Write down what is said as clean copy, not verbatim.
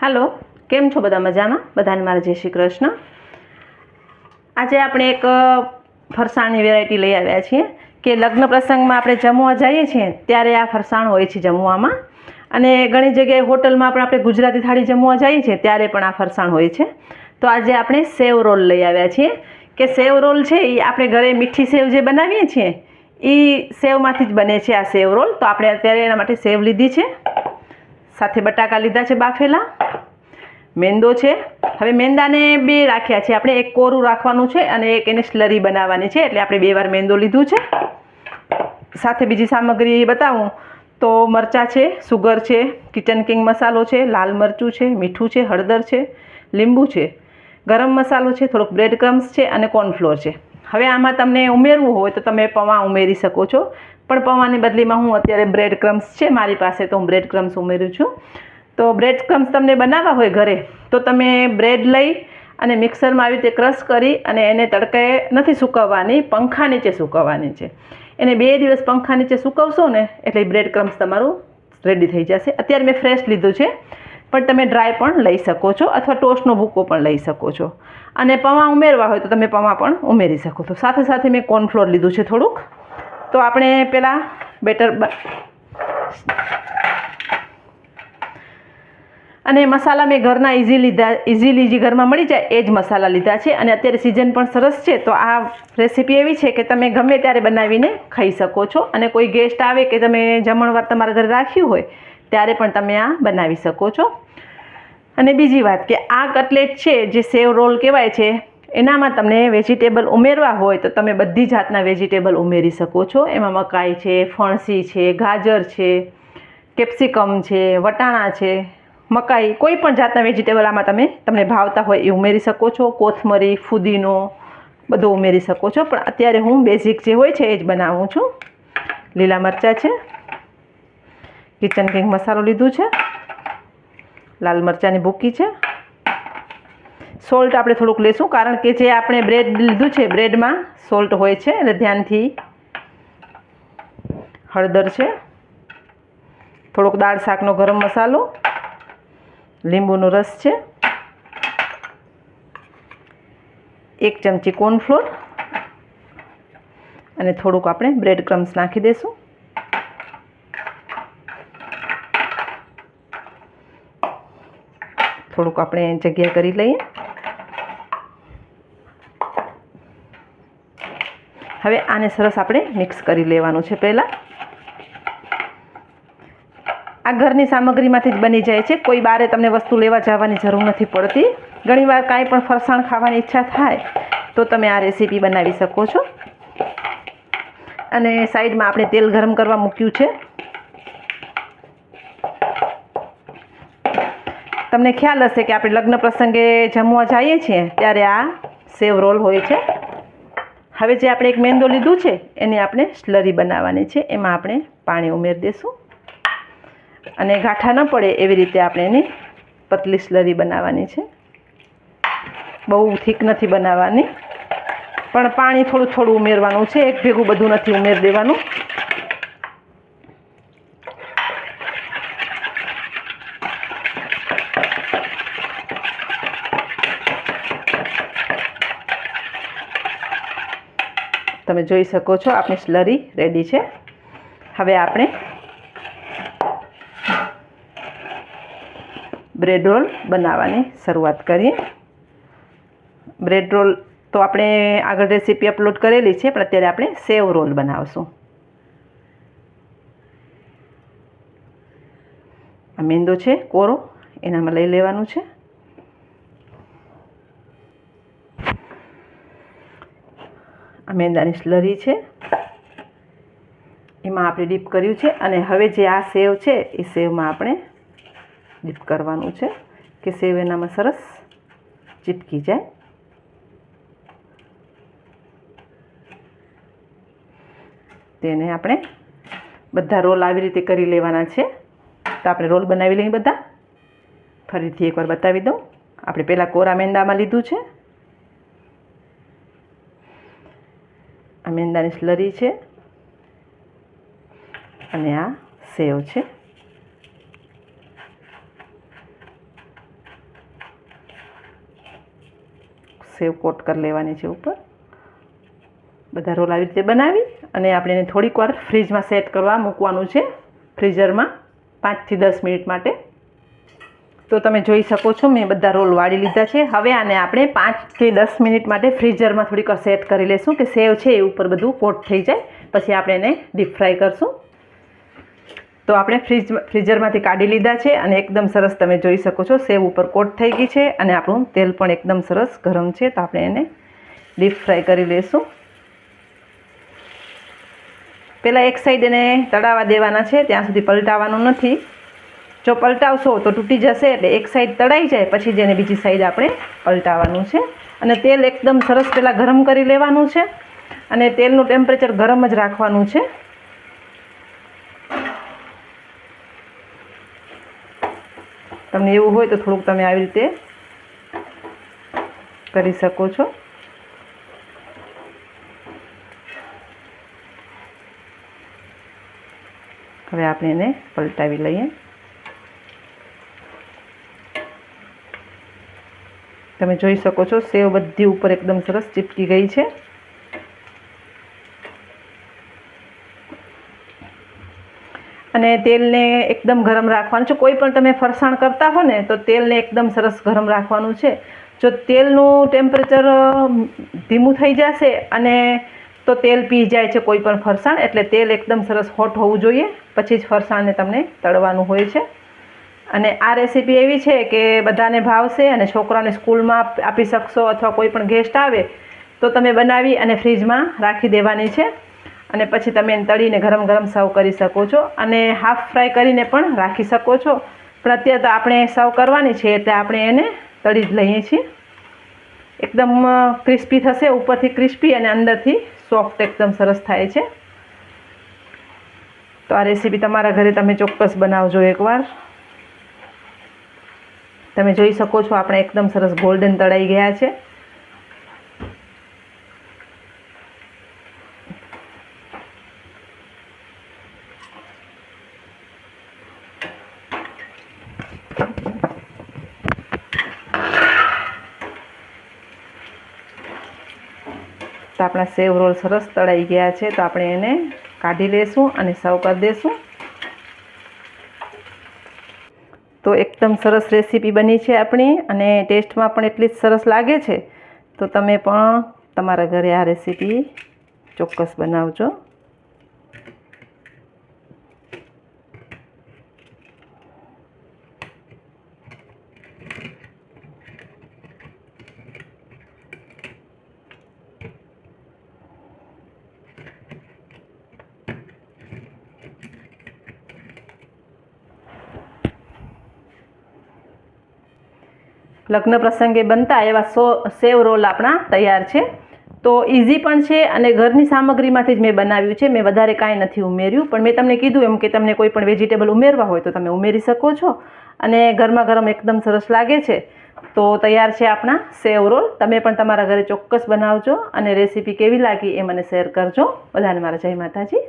હાલો, કેમ છો બધા? મજામાં? બધાને મારા જય શ્રી કૃષ્ણ. આજે આપણે એક ફરસાણની વેરાયટી લઈ આવ્યા છીએ કે લગ્ન પ્રસંગમાં આપણે જમવા જઈએ છીએ ત્યારે આ ફરસાણ હોય છે જમવામાં, અને ઘણી જગ્યાએ હોટલમાં પણ આપણે ગુજરાતી થાળી જમવા જઈએ છીએ ત્યારે પણ આ ફરસાણ હોય છે. તો આજે આપણે સેવ રોલ લઈ આવ્યા છીએ કે સેવ રોલ છે એ આપણે ઘરે મીઠી સેવ જે બનાવીએ છીએ એ સેવમાંથી જ બને છે આ સેવ રોલ. તો આપણે અત્યારે એના માટે સેવ લીધી છે, સાથે બટાકા લીધા છે બાફેલા, મેંદો છે. હવે મેંદાને બે રાખ્યા છે આપણે, એક કોરું રાખવાનું છે અને એક એને સ્લરી બનાવવાની છે, એટલે આપણે 2 વાર મેંદો લીધું છે. સાથે બીજી સામગ્રી બતાવું તો મરચાં છે, સુગર છે, કિચન કિંગ મસાલો છે, લાલ મરચું છે, મીઠું છે, હળદર છે, લીંબુ છે, ગરમ મસાલો છે, થોડોક બ્રેડ ક્રમ્સ છે અને કોર્નફ્લોર છે. હવે આમાં તમને ઉમેરવું હોય તો તમે પૌવા ઉમેરી શકો છો, પણ પૌવાની બદલીમાં હું અત્યારે બ્રેડ ક્રમ્સ છે મારી પાસે તો હું બ્રેડ ક્રમ્સ ઉમેરું છું. તો બ્રેડ ક્રમ્સ તમને બનાવવા હોય ઘરે તો તમે બ્રેડ લઈ અને મિક્સરમાં આવી રીતે ક્રશ કરી અને એને તડકે નથી સૂકવવાની, પંખા નીચે સૂકવવાની છે. એને 2 દિવસ પંખા નીચે સૂકવશો ને એટલે બ્રેડ ક્રમ્સ તમારું રેડી થઈ જશે. અત્યારે મેં ફ્રેશ લીધું છે, પણ તમે ડ્રાય પણ લઈ શકો છો અથવા ટોસ્ટનો ભૂકો પણ લઈ શકો છો. અને પૌવા ઉમેરવા હોય તો તમે પૌવા પણ ઉમેરી શકો છો. સાથે સાથે મેં કોર્નફ્લોર લીધું છે થોડુંક. તો આપણે પહેલાં બેટર અને મસાલા મેં ઘરના ઇઝીલી જે ઘરમાં મળી જાય એ જ મસાલા લીધા છે. અને અત્યારે સિઝન પણ સરસ છે, તો આ રેસીપી એવી છે કે તમે ગમે ત્યારે બનાવીને ખાઈ શકો છો. અને કોઈ ગેસ્ટ આવે કે તમે જમણવાર તમારા ઘરે રાખ્યું હોય ત્યારે પણ તમે આ બનાવી શકો છો. અને બીજી વાત કે આ કટલેટ છે જે સેવ રોલ કહેવાય છે, એનામાં તમને વેજીટેબલ ઉમેરવા હોય તો તમે બધી જાતના વેજીટેબલ ઉમેરી શકો છો. એમાં મકાઈ છે, ફણસી છે, ગાજર છે, કેપ્સિકમ છે, વટાણા છે, મકાઈ, કોઈ પણ જાતના વેજીટેબલ આમાં તમને ભાવતા હોય એ ઉમેરી શકો છો. કોથમરી, ફુદીનો બધું ઉમેરી શકો છો, પણ અત્યારે હું બેઝિક જે હોય છે એ જ બનાવું છું. લીલા મરચાં છે, કિચન કિંગ મસાલો લીધું છે, લાલ મરચાંની ભૂકી છે, સોલ્ટ આપણે થોડુંક લેશું કારણ કે જે આપણે બ્રેડ લીધું છે બ્રેડમાં સોલ્ટ હોય છે એટલે ધ્યાનથી. હળદર છે, થોડોક દાળ શાકનો ગરમ મસાલો, લીંબુનો રસ છે, 1 ચમચી કોર્નફ્લોર અને થોડુંક આપણે બ્રેડ ક્રમ્સ નાખી દઈશું. થોડુંક આપણે જગ્યા કરી લઈએ. હવે આને સરસ આપણે મિક્સ કરી લેવાનું છે. પહેલાં આ ઘરની સામગ્રીમાંથી જ બની જાય છે, કોઈ બારે તમને વસ્તુ લેવા જવાની જરૂર નથી પડતી. ઘણીવાર કાંઈ પણ ફરસાણ ખાવાની ઈચ્છા થાય તો તમે આ રેસીપી બનાવી શકો છો. અને સાઈડમાં આપણે તેલ ગરમ કરવા મૂક્યું છે. તમને ખ્યાલ હશે કે આપણે લગ્ન પ્રસંગે જમવા જઈએ છીએ ત્યારે આ સેવ રોલ હોય છે. હવે જે આપણે એક મેંદો લીધું છે એને આપણે સ્લરી બનાવવાની છે. એમાં આપણે પાણી ઉમેરી દઈશું અને ગાંઠા ન પડે એવી રીતે આપણે એની પતલી સ્લરી બનાવવાની છે. બહુ થીક નથી બનાવવાની, પણ પાણી થોડું થોડું ઉમેરવાનું છે, એક ભેગું બધું નથી ઉમેરી દેવાનું. તમે જોઈ શકો છો આપણી સ્લરી રેડી છે. હવે આપણે બ્રેડ રોલ બનાવવાની શરૂઆત કરીએ. બ્રેડ રોલ તો આપણે આગળ રેસીપી અપલોડ કરેલી છે, પણ અત્યારે આપણે સેવ રોલ બનાવશું. આ મેંદો છે કોરો, એનામાં લઈ લેવાનું છે. આ મેંદાની સ્લરી છે, એમાં આપણે ડીપ કર્યું છે. અને હવે જે આ સેવ છે એ સેવમાં આપણે ડીપ કરવાનું છે કે સેવ એનામાં સરસ ચીપકી જાય. તેને આપણે બધા રોલ આવી રીતે કરી લેવાના છે. તો આપણે રોલ બનાવી લઈએ બધા. ફરીથી એકવાર બતાવી દઉં. આપણે પહેલાં કોરા મેંદામાં લીધું છે, આ મેંદાની સ્લરી છે અને આ સેવ છે. સેવ કોટ કરી લેવાની છે ઉપર. બધા રોલ આવી રીતે બનાવી અને આપણે એને થોડીક વાર ફ્રીજમાં સેટ કરવા મૂકવાનું છે, ફ્રીઝરમાં 5 થી 10 મિનિટ માટે. તો તમે જોઈ શકો છો મેં બધા રોલ વાળી લીધા છે. હવે આને આપણે 5 થી 10 મિનિટ માટે ફ્રીઝરમાં થોડીક વાર સેટ કરી લઈશું કે સેવ છે એ ઉપર બધું કોટ થઈ જાય. પછી આપણે એને ડીપ ફ્રાય કરશું. તો આપણે ફ્રીઝરમાંથી કાઢી લીધા છે અને એકદમ સરસ તમે જોઈ શકો છો સેવ ઉપર કોટ થઈ ગઈ છે અને આપણું તેલ પણ એકદમ સરસ ગરમ છે. તો આપણે એને ડીપ ફ્રાય કરી લઈશું. પહેલાં એક સાઈડ એને તળાવવા દેવાના છે, ત્યાં સુધી પલટાવવાનું નથી. જો પલટાવશો તો તૂટી જશે, એટલે એક સાઈડ તળાઈ જાય પછી જ એને બીજી સાઈડ આપણે પલટાવવાનું છે. અને તેલ એકદમ સરસ પહેલાં ગરમ કરી લેવાનું છે અને તેલનું ટેમ્પરેચર ગરમ જ રાખવાનું છે. તમને એવું હોય તો થોડુંક તમે આવી રીતે કરી શકો છો. હવે આપણે એને પલટાવી લઈએ. તમે જોઈ શકો છો સેવ બધી ઉપર એકદમ સરસ ચીપકી ગઈ છે. અને તેલને એકદમ ગરમ રાખવાનું છે. કોઈ પણ તમે ફરસાણ કરતા હો ને તો તેલને એકદમ સરસ ગરમ રાખવાનું છે. જો તેલનું ટેમ્પરેચર ધીમું થઈ જશે અને તો તેલ પી જાય છે કોઈ પણ ફરસાણ, એટલે તેલ એકદમ સરસ હોટ હોવું જોઈએ, પછી જ ફરસાણને તમને તળવાનું હોય છે. અને આ રેસીપી એવી છે કે બધાને ભાવશે અને છોકરાને સ્કૂલમાં આપી શકશો, અથવા કોઈ પણ ગેસ્ટ આવે તો તમે બનાવી અને ફ્રીજમાં રાખી દેવાની છે. અને પછી તમે એને તળીને ગરમ ગરમ સર્વ કરી શકો છો અને હાફ ફ્રાય કરીને પણ રાખી શકો છો. પણ અત્યારે તો આપણે સર્વ કરવાની છે એટલે આપણે એને તળી જ લઈએ છીએ. એકદમ ક્રિસ્પી થશે, ઉપરથી ક્રિસ્પી અને અંદરથી સોફ્ટ એકદમ સરસ થાય છે. તો આ રેસીપી તમારા ઘરે તમે ચોક્કસ બનાવજો એકવાર. તમે જોઈ શકો છો આપણે એકદમ સરસ ગોલ્ડન તળાઈ ગયા છે. તો આપણા સેવ રોલ સરસ તળાઈ ગયા છે. તો આપણે એને કાઢી લેશું અને સર્વ કરી દઈશું. તો એકદમ સરસ રેસીપી બની છે આપણી અને ટેસ્ટમાં પણ એટલી જ સરસ લાગે છે. તો તમે પણ તમારા ઘરે આ રેસીપી ચોક્કસ બનાવજો. લગ્ન પ્રસંગે બનતા એવા સેવ રોલ આપણા તૈયાર છે. તો ઇઝી પણ છે અને ઘરની સામગ્રીમાંથી જ મેં બનાવ્યું છે. મેં વધારે કાંઈ નથી ઉમેર્યું, પણ મેં તમને કીધું એમ કે તમને કોઈ પણ વેજીટેબલ ઉમેરવા હોય તો તમે ઉમેરી શકો છો. અને ગરમા ગરમ એકદમ સરસ લાગે છે. તો તૈયાર છે આપણા સેવ રોલ. તમે પણ તમારા ઘરે ચોક્કસ બનાવજો અને રેસીપી કેવી લાગી એ મને શેર કરજો. બધાને મારા જય માતાજી.